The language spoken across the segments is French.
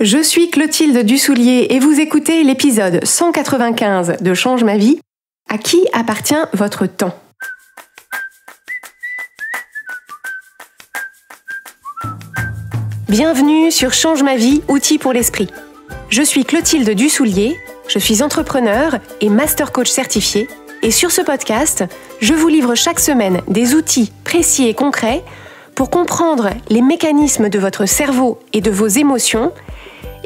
Je suis Clotilde Dussoulier et vous écoutez l'épisode 195 de Change ma vie. À qui appartient votre temps ? Bienvenue sur Change ma vie, outils pour l'esprit. Je suis Clotilde Dussoulier, je suis entrepreneur et master coach certifié. Et sur ce podcast, je vous livre chaque semaine des outils précis et concrets pour comprendre les mécanismes de votre cerveau et de vos émotions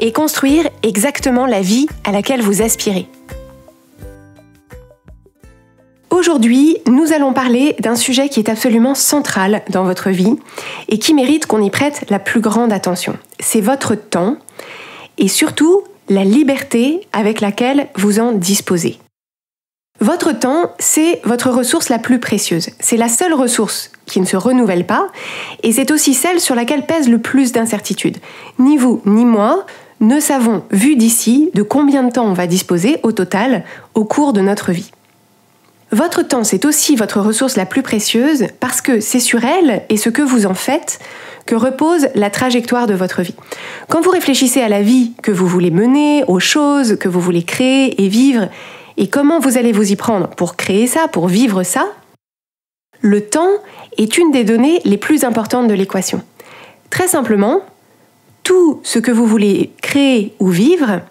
et construire exactement la vie à laquelle vous aspirez. Aujourd'hui, nous allons parler d'un sujet qui est absolument central dans votre vie et qui mérite qu'on y prête la plus grande attention. C'est votre temps et surtout la liberté avec laquelle vous en disposez. Votre temps, c'est votre ressource la plus précieuse. C'est la seule ressource qui ne se renouvelle pas et c'est aussi celle sur laquelle pèse le plus d'incertitudes. Ni vous, ni moi ne savons, vu d'ici, de combien de temps on va disposer au total au cours de notre vie. Votre temps, c'est aussi votre ressource la plus précieuse parce que c'est sur elle et ce que vous en faites que repose la trajectoire de votre vie. Quand vous réfléchissez à la vie que vous voulez mener, aux choses que vous voulez créer et vivre, et comment vous allez vous y prendre pour créer ça, pour vivre ça, le temps est une des données les plus importantes de l'équation. Très simplement, tout ce que vous voulez créer ou vivre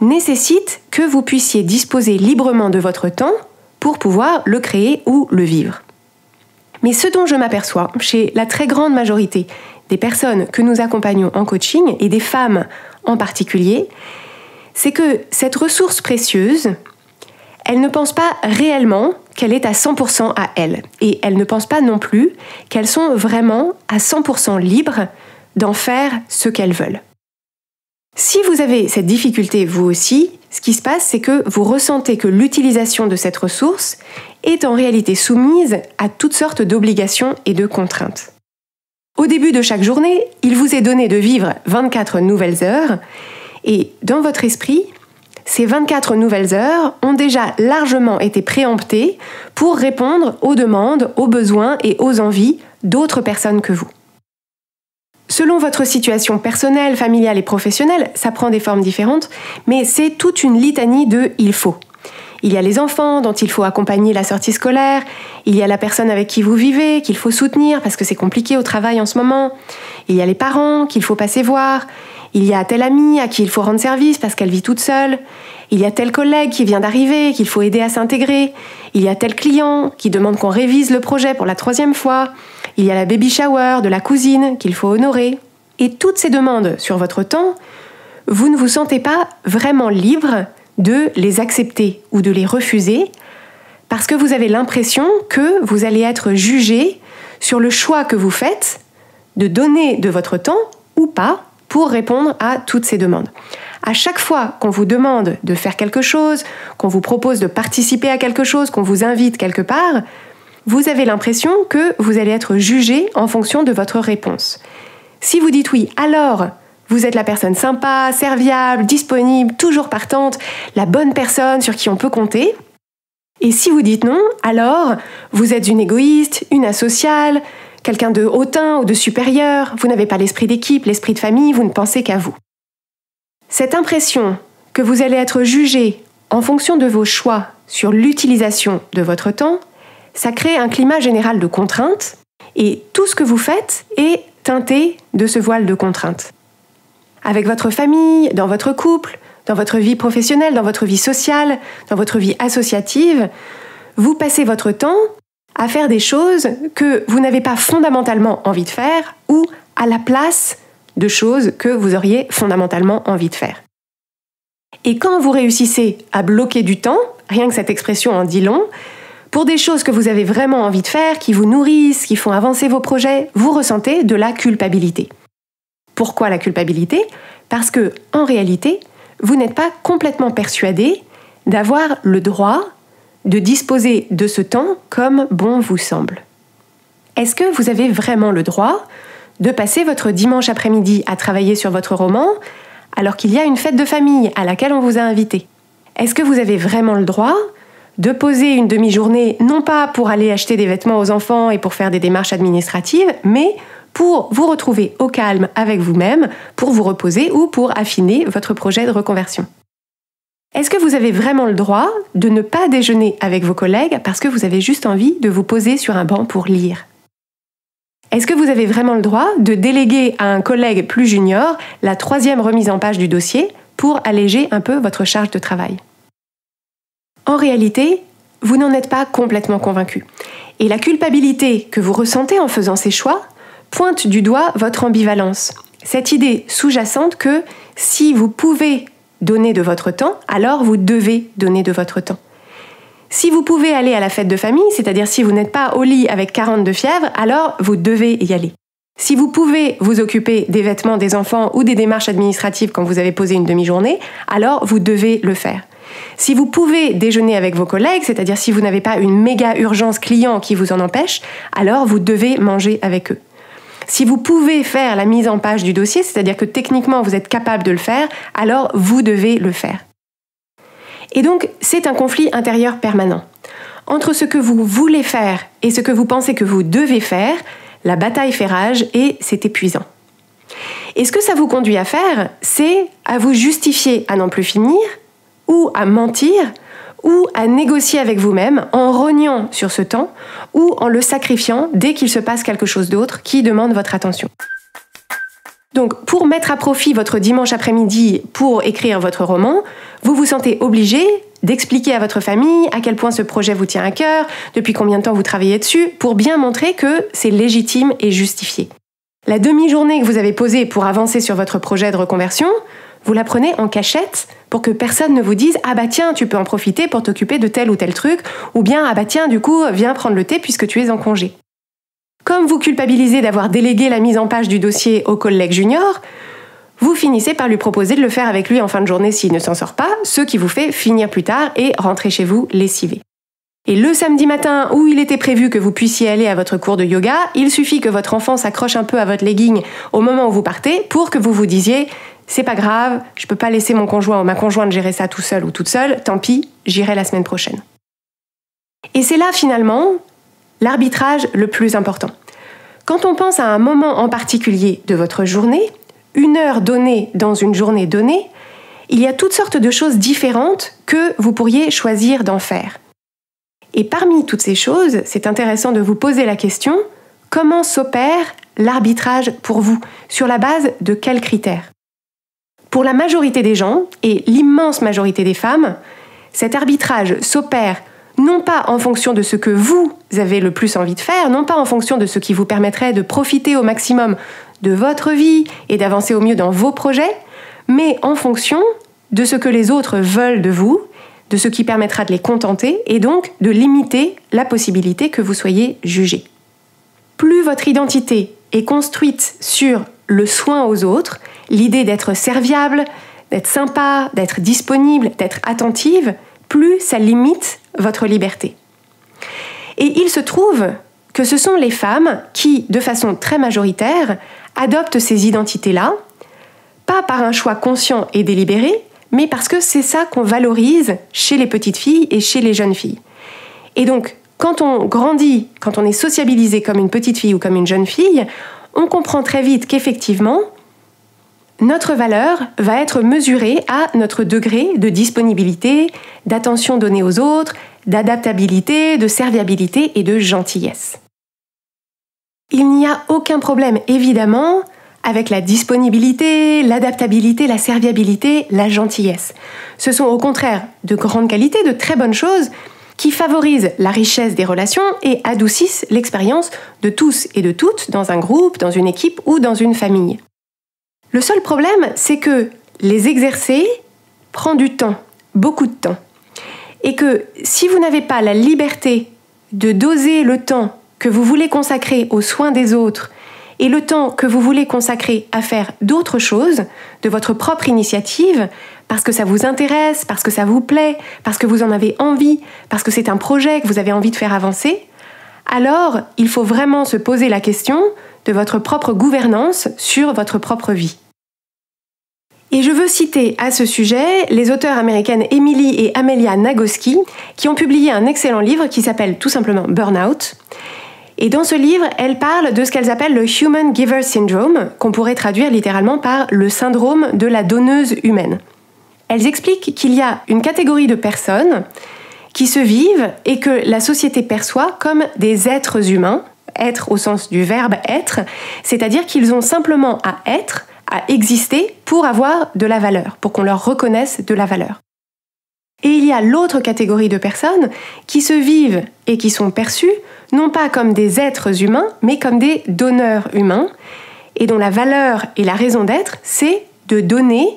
nécessite que vous puissiez disposer librement de votre temps pour pouvoir le créer ou le vivre. Mais ce dont je m'aperçois chez la très grande majorité des personnes que nous accompagnons en coaching, et des femmes en particulier, c'est que cette ressource précieuse, elle ne pense pas réellement qu'elle est à 100% à elle. Et elle ne pense pas non plus qu'elles sont vraiment à 100% libres d'en faire ce qu'elles veulent. Si vous avez cette difficulté vous aussi, ce qui se passe, c'est que vous ressentez que l'utilisation de cette ressource est en réalité soumise à toutes sortes d'obligations et de contraintes. Au début de chaque journée, il vous est donné de vivre 24 nouvelles heures et dans votre esprit, ces 24 nouvelles heures ont déjà largement été préemptées pour répondre aux demandes, aux besoins et aux envies d'autres personnes que vous. Selon votre situation personnelle, familiale et professionnelle, ça prend des formes différentes, mais c'est toute une litanie de « il faut ». Il y a les enfants dont il faut accompagner la sortie scolaire, il y a la personne avec qui vous vivez, qu'il faut soutenir parce que c'est compliqué au travail en ce moment, il y a les parents qu'il faut passer voir, il y a telle amie à qui il faut rendre service parce qu'elle vit toute seule, il y a tel collègue qui vient d'arriver qu'il faut aider à s'intégrer, il y a tel client qui demande qu'on révise le projet pour la 3e fois, il y a la baby shower de la cousine qu'il faut honorer. Et toutes ces demandes sur votre temps, vous ne vous sentez pas vraiment libre de les accepter ou de les refuser parce que vous avez l'impression que vous allez être jugé sur le choix que vous faites de donner de votre temps ou pas pour répondre à toutes ces demandes. À chaque fois qu'on vous demande de faire quelque chose, qu'on vous propose de participer à quelque chose, qu'on vous invite quelque part, vous avez l'impression que vous allez être jugé en fonction de votre réponse. Si vous dites oui, alors vous êtes la personne sympa, serviable, disponible, toujours partante, la bonne personne sur qui on peut compter. Et si vous dites non, alors vous êtes une égoïste, une asociale, quelqu'un de hautain ou de supérieur, vous n'avez pas l'esprit d'équipe, l'esprit de famille, vous ne pensez qu'à vous. Cette impression que vous allez être jugé en fonction de vos choix sur l'utilisation de votre temps, ça crée un climat général de contrainte et tout ce que vous faites est teinté de ce voile de contrainte. Avec votre famille, dans votre couple, dans votre vie professionnelle, dans votre vie sociale, dans votre vie associative, vous passez votre temps à faire des choses que vous n'avez pas fondamentalement envie de faire ou à la place de choses que vous auriez fondamentalement envie de faire. Et quand vous réussissez à bloquer du temps, rien que cette expression en dit long, pour des choses que vous avez vraiment envie de faire, qui vous nourrissent, qui font avancer vos projets, vous ressentez de la culpabilité. Pourquoi la culpabilité ? Parce que, en réalité, vous n'êtes pas complètement persuadé d'avoir le droit de disposer de ce temps comme bon vous semble. Est-ce que vous avez vraiment le droit de passer votre dimanche après-midi à travailler sur votre roman alors qu'il y a une fête de famille à laquelle on vous a invité ? Est-ce que vous avez vraiment le droit de poser une demi-journée, non pas pour aller acheter des vêtements aux enfants et pour faire des démarches administratives, mais pour vous retrouver au calme avec vous-même, pour vous reposer ou pour affiner votre projet de reconversion. Est-ce que vous avez vraiment le droit de ne pas déjeuner avec vos collègues parce que vous avez juste envie de vous poser sur un banc pour lire ? Est-ce que vous avez vraiment le droit de déléguer à un collègue plus junior la 3e remise en page du dossier pour alléger un peu votre charge de travail ? En réalité, vous n'en êtes pas complètement convaincu. Et la culpabilité que vous ressentez en faisant ces choix pointe du doigt votre ambivalence. Cette idée sous-jacente que si vous pouvez donner de votre temps, alors vous devez donner de votre temps. Si vous pouvez aller à la fête de famille, c'est-à-dire si vous n'êtes pas au lit avec 40 de fièvre, alors vous devez y aller. Si vous pouvez vous occuper des vêtements des enfants ou des démarches administratives quand vous avez posé une demi-journée, alors vous devez le faire. Si vous pouvez déjeuner avec vos collègues, c'est-à-dire si vous n'avez pas une méga urgence client qui vous en empêche, alors vous devez manger avec eux. Si vous pouvez faire la mise en page du dossier, c'est-à-dire que techniquement vous êtes capable de le faire, alors vous devez le faire. Et donc, c'est un conflit intérieur permanent. Entre ce que vous voulez faire et ce que vous pensez que vous devez faire, la bataille fait rage et c'est épuisant. Et ce que ça vous conduit à faire, c'est à vous justifier à n'en plus finir, ou à mentir, ou à négocier avec vous-même en rognant sur ce temps, ou en le sacrifiant dès qu'il se passe quelque chose d'autre qui demande votre attention. Donc, pour mettre à profit votre dimanche après-midi pour écrire votre roman, vous vous sentez obligé d'expliquer à votre famille à quel point ce projet vous tient à cœur, depuis combien de temps vous travaillez dessus, pour bien montrer que c'est légitime et justifié. La demi-journée que vous avez posée pour avancer sur votre projet de reconversion, vous la prenez en cachette pour que personne ne vous dise « Ah bah tiens, tu peux en profiter pour t'occuper de tel ou tel truc » ou bien « Ah bah tiens, du coup, viens prendre le thé puisque tu es en congé ». Comme vous culpabilisez d'avoir délégué la mise en page du dossier au collègue junior, vous finissez par lui proposer de le faire avec lui en fin de journée s'il ne s'en sort pas, ce qui vous fait finir plus tard et rentrer chez vous lessivé. Et le samedi matin où il était prévu que vous puissiez aller à votre cours de yoga, il suffit que votre enfant s'accroche un peu à votre legging au moment où vous partez pour que vous vous disiez « C'est pas grave, je peux pas laisser mon conjoint ou ma conjointe gérer ça tout seul ou toute seule, tant pis, j'irai la semaine prochaine. » Et c'est là finalement l'arbitrage le plus important. Quand on pense à un moment en particulier de votre journée, une heure donnée dans une journée donnée, il y a toutes sortes de choses différentes que vous pourriez choisir d'en faire. Et parmi toutes ces choses, c'est intéressant de vous poser la question, comment s'opère l'arbitrage pour vous? Sur la base de quels critères? Pour la majorité des gens, et l'immense majorité des femmes, cet arbitrage s'opère non pas en fonction de ce que vous avez le plus envie de faire, non pas en fonction de ce qui vous permettrait de profiter au maximum de votre vie et d'avancer au mieux dans vos projets, mais en fonction de ce que les autres veulent de vous, de ce qui permettra de les contenter et donc de limiter la possibilité que vous soyez jugé. Plus votre identité est construite sur le soin aux autres, l'idée d'être serviable, d'être sympa, d'être disponible, d'être attentive, plus ça limite votre liberté. Et il se trouve que ce sont les femmes qui, de façon très majoritaire, adoptent ces identités-là, pas par un choix conscient et délibéré, mais parce que c'est ça qu'on valorise chez les petites filles et chez les jeunes filles. Et donc, quand on grandit, quand on est sociabilisé comme une petite fille ou comme une jeune fille, on comprend très vite qu'effectivement, notre valeur va être mesurée à notre degré de disponibilité, d'attention donnée aux autres, d'adaptabilité, de serviabilité et de gentillesse. Il n'y a aucun problème, évidemment, avec la disponibilité, l'adaptabilité, la serviabilité, la gentillesse. Ce sont au contraire de grandes qualités, de très bonnes choses qui favorisent la richesse des relations et adoucissent l'expérience de tous et de toutes dans un groupe, dans une équipe ou dans une famille. Le seul problème, c'est que les exercer prend du temps, beaucoup de temps. Et que si vous n'avez pas la liberté de doser le temps que vous voulez consacrer aux soins des autres et le temps que vous voulez consacrer à faire d'autres choses, de votre propre initiative, parce que ça vous intéresse, parce que ça vous plaît, parce que vous en avez envie, parce que c'est un projet que vous avez envie de faire avancer, alors il faut vraiment se poser la question de votre propre gouvernance sur votre propre vie. Et je veux citer à ce sujet les auteurs américaines Emily et Amelia Nagoski qui ont publié un excellent livre qui s'appelle tout simplement Burnout Et dans ce livre, elles parlent de ce qu'elles appellent le Human Giver Syndrome, qu'on pourrait traduire littéralement par le syndrome de la donneuse humaine. Elles expliquent qu'il y a une catégorie de personnes qui se vivent et que la société perçoit comme des êtres humains, être au sens du verbe être, c'est-à-dire qu'ils ont simplement à être, à exister pour avoir de la valeur, pour qu'on leur reconnaisse de la valeur. Et il y a l'autre catégorie de personnes qui se vivent et qui sont perçues non pas comme des êtres humains, mais comme des donneurs humains, et dont la valeur et la raison d'être, c'est de donner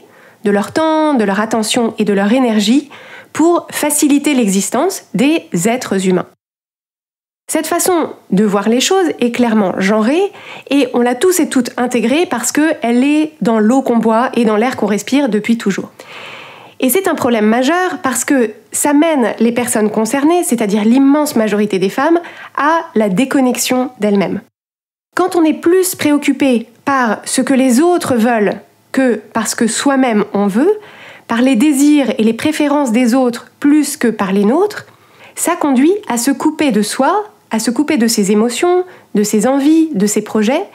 de leur temps, de leur attention et de leur énergie pour faciliter l'existence des êtres humains. Cette façon de voir les choses est clairement genrée et on l'a tous et toutes intégrée parce qu'elle est dans l'eau qu'on boit et dans l'air qu'on respire depuis toujours. Et c'est un problème majeur parce que ça mène les personnes concernées, c'est-à-dire l'immense majorité des femmes, à la déconnexion d'elles-mêmes. Quand on est plus préoccupé par ce que les autres veulent que par ce que soi-même on veut, par les désirs et les préférences des autres plus que par les nôtres, ça conduit à se couper de soi, à se couper de ses émotions, de ses envies, de ses projets,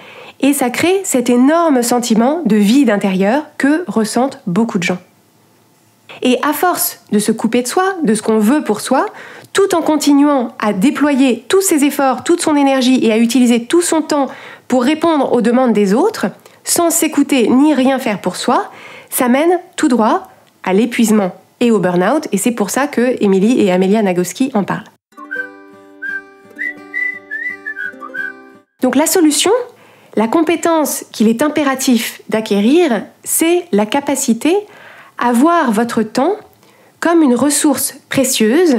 et ça crée cet énorme sentiment de vide intérieur que ressentent beaucoup de gens. Et à force de se couper de soi, de ce qu'on veut pour soi, tout en continuant à déployer tous ses efforts, toute son énergie et à utiliser tout son temps pour répondre aux demandes des autres, sans s'écouter ni rien faire pour soi, ça mène tout droit à l'épuisement et au burn-out, et c'est pour ça que Emily et Amelia Nagoski en parlent. Donc la solution, la compétence qu'il est impératif d'acquérir, c'est la capacité à voir votre temps comme une ressource précieuse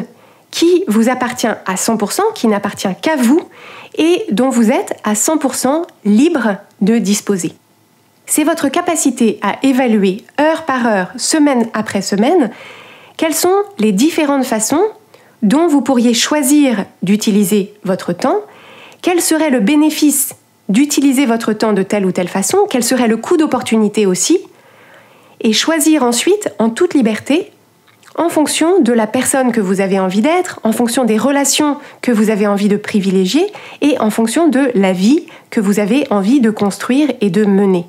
qui vous appartient à 100%, qui n'appartient qu'à vous et dont vous êtes à 100% libre de disposer. C'est votre capacité à évaluer heure par heure, semaine après semaine, quelles sont les différentes façons dont vous pourriez choisir d'utiliser votre temps, quel serait le bénéfice d'utiliser votre temps de telle ou telle façon, quel serait le coût d'opportunité aussi, et choisir ensuite en toute liberté, en fonction de la personne que vous avez envie d'être, en fonction des relations que vous avez envie de privilégier et en fonction de la vie que vous avez envie de construire et de mener.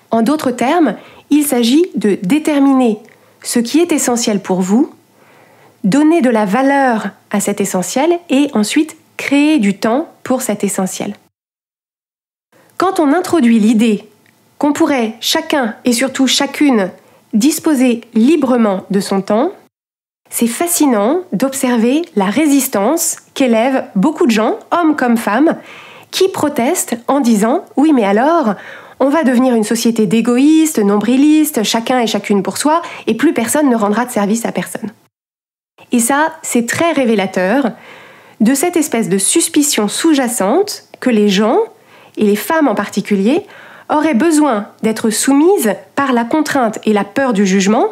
En d'autres termes, il s'agit de déterminer ce qui est essentiel pour vous, donner de la valeur à cet essentiel et ensuite créer du temps pour cet essentiel. Quand on introduit l'idée qu'on pourrait chacun et surtout chacune disposer librement de son temps, c'est fascinant d'observer la résistance qu'élèvent beaucoup de gens, hommes comme femmes, qui protestent en disant « Oui, mais alors, on va devenir une société d'égoïstes, nombrilistes, chacun et chacune pour soi, et plus personne ne rendra de service à personne. » Et ça, c'est très révélateur de cette espèce de suspicion sous-jacente que les gens, et les femmes en particulier, auraient besoin d'être soumises par la contrainte et la peur du jugement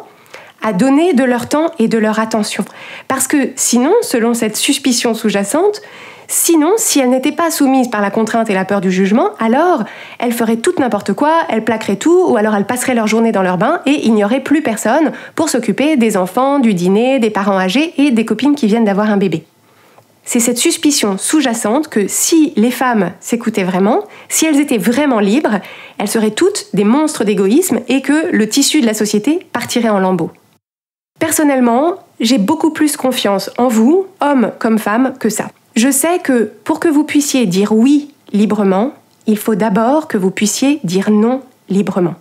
à donner de leur temps et de leur attention. Parce que sinon, selon cette suspicion sous-jacente, si elles n'étaient pas soumises par la contrainte et la peur du jugement, alors elles feraient tout n'importe quoi, elles plaqueraient tout, ou alors elles passeraient leur journée dans leur bain et il n'y aurait plus personne pour s'occuper des enfants, du dîner, des parents âgés et des copines qui viennent d'avoir un bébé. C'est cette suspicion sous-jacente que si les femmes s'écoutaient vraiment, si elles étaient vraiment libres, elles seraient toutes des monstres d'égoïsme et que le tissu de la société partirait en lambeaux. Personnellement, j'ai beaucoup plus confiance en vous, hommes comme femmes, que ça. Je sais que pour que vous puissiez dire oui librement, il faut d'abord que vous puissiez dire non librement.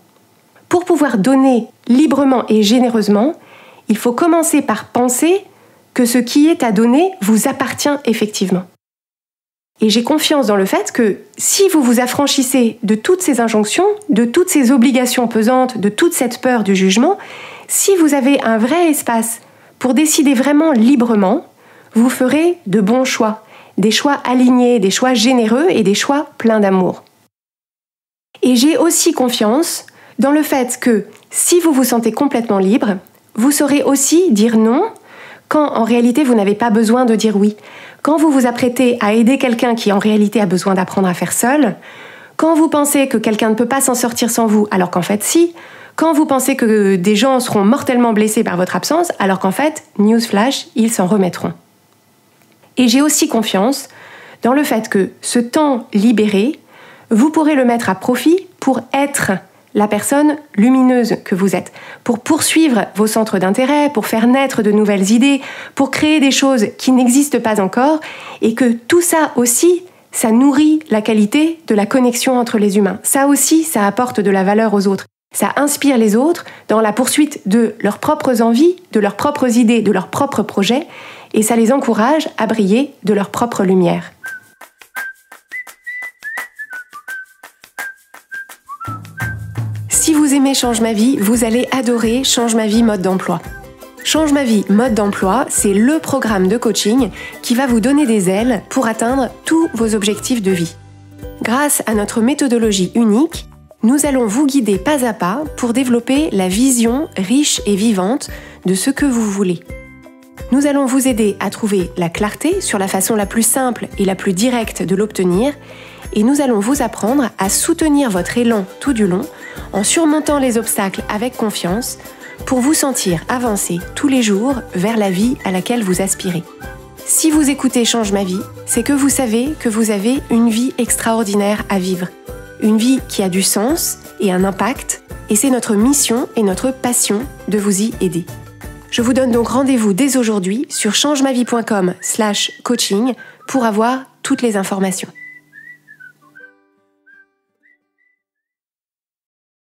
Pour pouvoir donner librement et généreusement, il faut commencer par penser que ce qui est à donner vous appartient effectivement. Et j'ai confiance dans le fait que si vous vous affranchissez de toutes ces injonctions, de toutes ces obligations pesantes, de toute cette peur du jugement, si vous avez un vrai espace pour décider vraiment librement, vous ferez de bons choix, des choix alignés, des choix généreux et des choix pleins d'amour. Et j'ai aussi confiance dans le fait que si vous vous sentez complètement libre, vous saurez aussi dire non quand en réalité vous n'avez pas besoin de dire oui. Quand vous vous apprêtez à aider quelqu'un qui en réalité a besoin d'apprendre à faire seul, quand vous pensez que quelqu'un ne peut pas s'en sortir sans vous alors qu'en fait si, quand vous pensez que des gens seront mortellement blessés par votre absence alors qu'en fait, newsflash, ils s'en remettront. Et j'ai aussi confiance dans le fait que ce temps libéré, vous pourrez le mettre à profit pour être la personne lumineuse que vous êtes, pour poursuivre vos centres d'intérêt, pour faire naître de nouvelles idées, pour créer des choses qui n'existent pas encore, et que tout ça aussi, ça nourrit la qualité de la connexion entre les humains. Ça aussi, ça apporte de la valeur aux autres. Ça inspire les autres dans la poursuite de leurs propres envies, de leurs propres idées, de leurs propres projets, et ça les encourage à briller de leur propre lumière. Si vous aimez Change ma vie, vous allez adorer Change ma vie mode d'emploi. Change ma vie mode d'emploi, c'est le programme de coaching qui va vous donner des ailes pour atteindre tous vos objectifs de vie. Grâce à notre méthodologie unique, nous allons vous guider pas à pas pour développer la vision riche et vivante de ce que vous voulez. Nous allons vous aider à trouver la clarté sur la façon la plus simple et la plus directe de l'obtenir, et nous allons vous apprendre à soutenir votre élan tout du long en surmontant les obstacles avec confiance pour vous sentir avancer tous les jours vers la vie à laquelle vous aspirez. Si vous écoutez Change ma vie, c'est que vous savez que vous avez une vie extraordinaire à vivre. Une vie qui a du sens et un impact, et c'est notre mission et notre passion de vous y aider. Je vous donne donc rendez-vous dès aujourd'hui sur changemavie.com/coaching pour avoir toutes les informations.